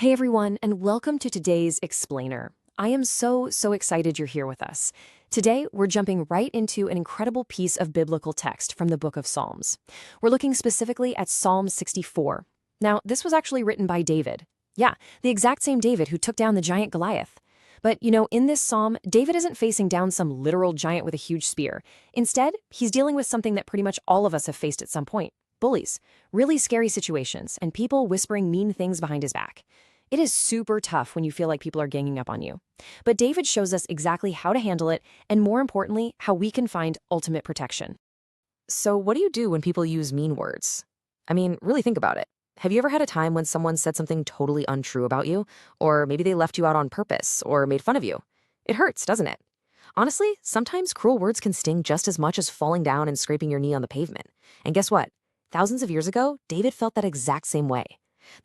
Hey everyone, and welcome to today's Explainer. I am so excited you're here with us. Today, we're jumping right into an incredible piece of biblical text from the book of Psalms. We're looking specifically at Psalm 64. Now, this was actually written by David. Yeah, the exact same David who took down the giant Goliath. But, in this psalm, David isn't facing down some literal giant with a huge spear. Instead, he's dealing with something that pretty much all of us have faced at some point. Bullies, really scary situations, and people whispering mean things behind his back. It is super tough when you feel like people are ganging up on you. But David shows us exactly how to handle it, and more importantly, how we can find ultimate protection. So what do you do when people use mean words? I mean, really think about it. Have you ever had a time when someone said something totally untrue about you? Or maybe they left you out on purpose, or made fun of you? It hurts, doesn't it? Honestly, sometimes cruel words can sting just as much as falling down and scraping your knee on the pavement. And guess what? Thousands of years ago, David felt that exact same way.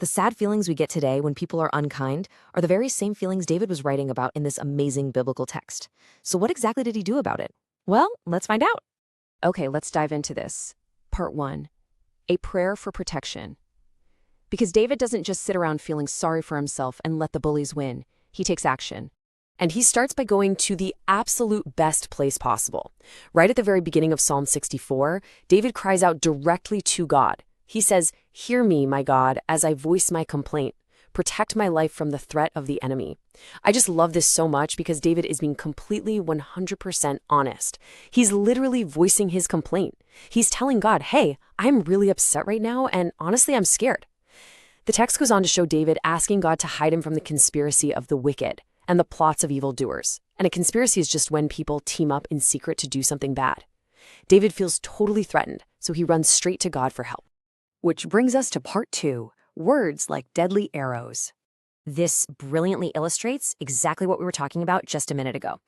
The sad feelings we get today when people are unkind are the very same feelings David was writing about in this amazing biblical text. So what exactly did he do about it? Well, let's find out. Okay, let's dive into this. Part 1. A prayer for protection. Because David doesn't just sit around feeling sorry for himself and let the bullies win. He takes action. And he starts by going to the absolute best place possible. Right at the very beginning of Psalm 64, David cries out directly to God. He says, "Hear me, my God, as I voice my complaint. Protect my life from the threat of the enemy." I just love this so much because David is being completely 100% honest. He's literally voicing his complaint. He's telling God, hey, I'm really upset right now, and honestly, I'm scared. The text goes on to show David asking God to hide him from the conspiracy of the wicked and the plots of evildoers. And a conspiracy is just when people team up in secret to do something bad. David feels totally threatened, so he runs straight to God for help. Which brings us to part 2, words like deadly arrows. This brilliantly illustrates exactly what we were talking about just a minute ago.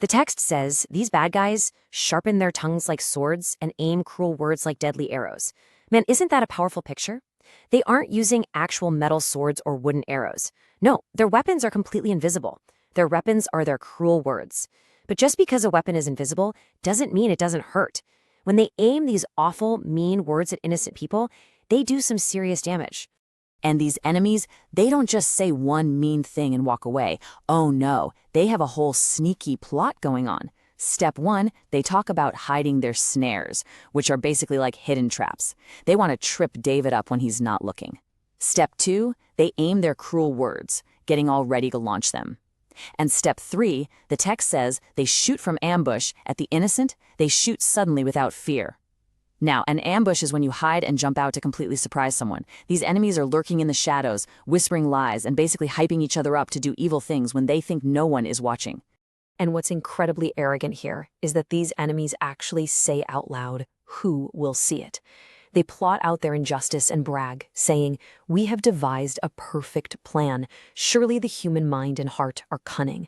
The text says these bad guys sharpen their tongues like swords and aim cruel words like deadly arrows. Man, isn't that a powerful picture? They aren't using actual metal swords or wooden arrows. No, their weapons are completely invisible. Their weapons are their cruel words. But just because a weapon is invisible doesn't mean it doesn't hurt. When they aim these awful, mean words at innocent people, they do some serious damage. And these enemies, they don't just say one mean thing and walk away. Oh no, they have a whole sneaky plot going on. Step 1, they talk about hiding their snares, which are basically like hidden traps. They want to trip David up when he's not looking. Step 2, they aim their cruel words, getting all ready to launch them. And step 3, the text says they shoot from ambush at the innocent, they shoot suddenly without fear. Now, an ambush is when you hide and jump out to completely surprise someone. These enemies are lurking in the shadows, whispering lies, and basically hyping each other up to do evil things when they think no one is watching. And what's incredibly arrogant here is that these enemies actually say out loud, "Who will see it?" They plot out their injustice and brag, saying, "We have devised a perfect plan. Surely the human mind and heart are cunning."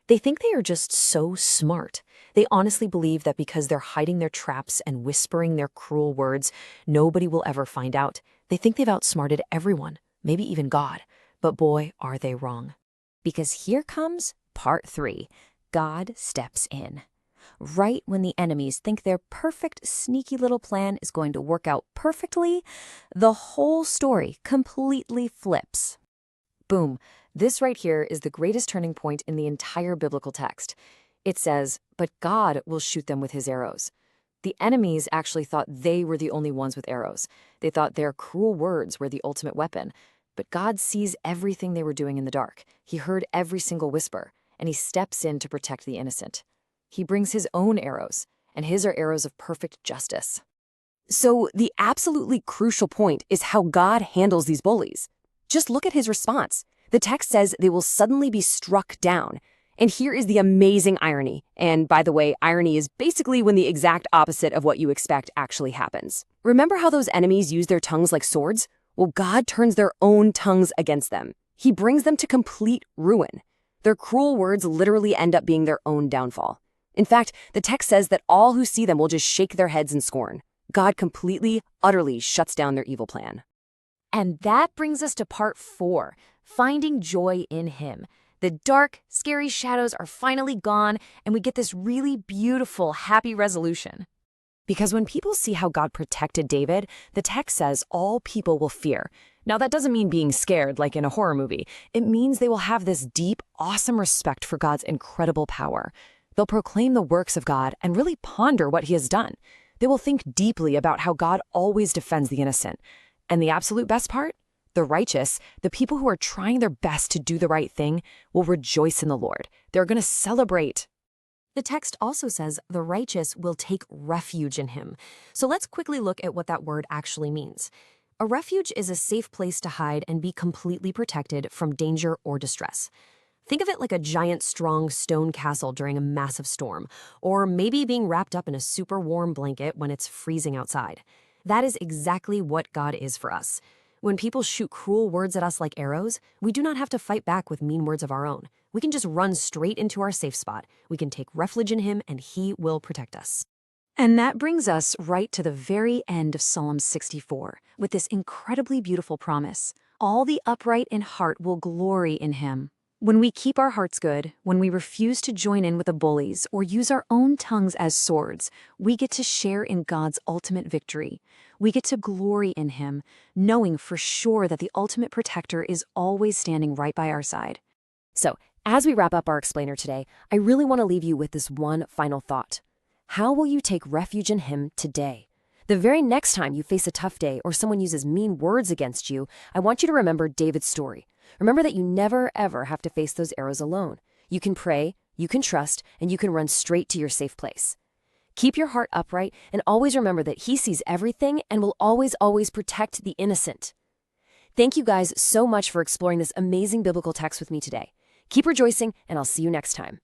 They think they are just so smart. They honestly believe that because they're hiding their traps and whispering their cruel words, nobody will ever find out. They think they've outsmarted everyone, maybe even God. But boy, are they wrong. Because here comes part 3. God steps in. Right when the enemies think their perfect, sneaky little plan is going to work out perfectly, the whole story completely flips. Boom. This right here is the greatest turning point in the entire biblical text. It says, "But God will shoot them with his arrows." The enemies actually thought they were the only ones with arrows. They thought their cruel words were the ultimate weapon. But God sees everything they were doing in the dark. He heard every single whisper, and he steps in to protect the innocent. He brings his own arrows, and his are arrows of perfect justice. So the absolutely crucial point is how God handles these bullies. Just look at his response. The text says they will suddenly be struck down. And here is the amazing irony. And by the way, irony is basically when the exact opposite of what you expect actually happens. Remember how those enemies use their tongues like swords? Well, God turns their own tongues against them. He brings them to complete ruin. Their cruel words literally end up being their own downfall. In fact, the text says that all who see them will just shake their heads in scorn. God completely, utterly shuts down their evil plan. And that brings us to part 4, finding joy in him. The dark, scary shadows are finally gone, and we get this really beautiful, happy resolution. Because when people see how God protected David, the text says all people will fear. Now, that doesn't mean being scared like in a horror movie. It means they will have this deep, awesome respect for God's incredible power. They'll proclaim the works of God and really ponder what he has done. They will think deeply about how God always defends the innocent. And the absolute best part? The righteous, the people who are trying their best to do the right thing, will rejoice in the Lord. They're going to celebrate. The text also says the righteous will take refuge in him. So let's quickly look at what that word actually means. A refuge is a safe place to hide and be completely protected from danger or distress. Think of it like a giant, strong stone castle during a massive storm, or maybe being wrapped up in a super warm blanket when it's freezing outside. That is exactly what God is for us. When people shoot cruel words at us like arrows, we do not have to fight back with mean words of our own. We can just run straight into our safe spot. We can take refuge in him, and he will protect us. And that brings us right to the very end of Psalm 64, with this incredibly beautiful promise. All the upright in heart will glory in him. When we keep our hearts good, when we refuse to join in with the bullies or use our own tongues as swords, we get to share in God's ultimate victory. We get to glory in him, knowing for sure that the ultimate protector is always standing right by our side. So, as we wrap up our explainer today, I really want to leave you with this one final thought. How will you take refuge in him today? The very next time you face a tough day or someone uses mean words against you, I want you to remember David's story. Remember that you never, ever have to face those arrows alone. You can pray, you can trust, and you can run straight to your safe place. Keep your heart upright and always remember that he sees everything and will always, always protect the innocent. Thank you guys so much for exploring this amazing biblical text with me today. Keep rejoicing, and I'll see you next time.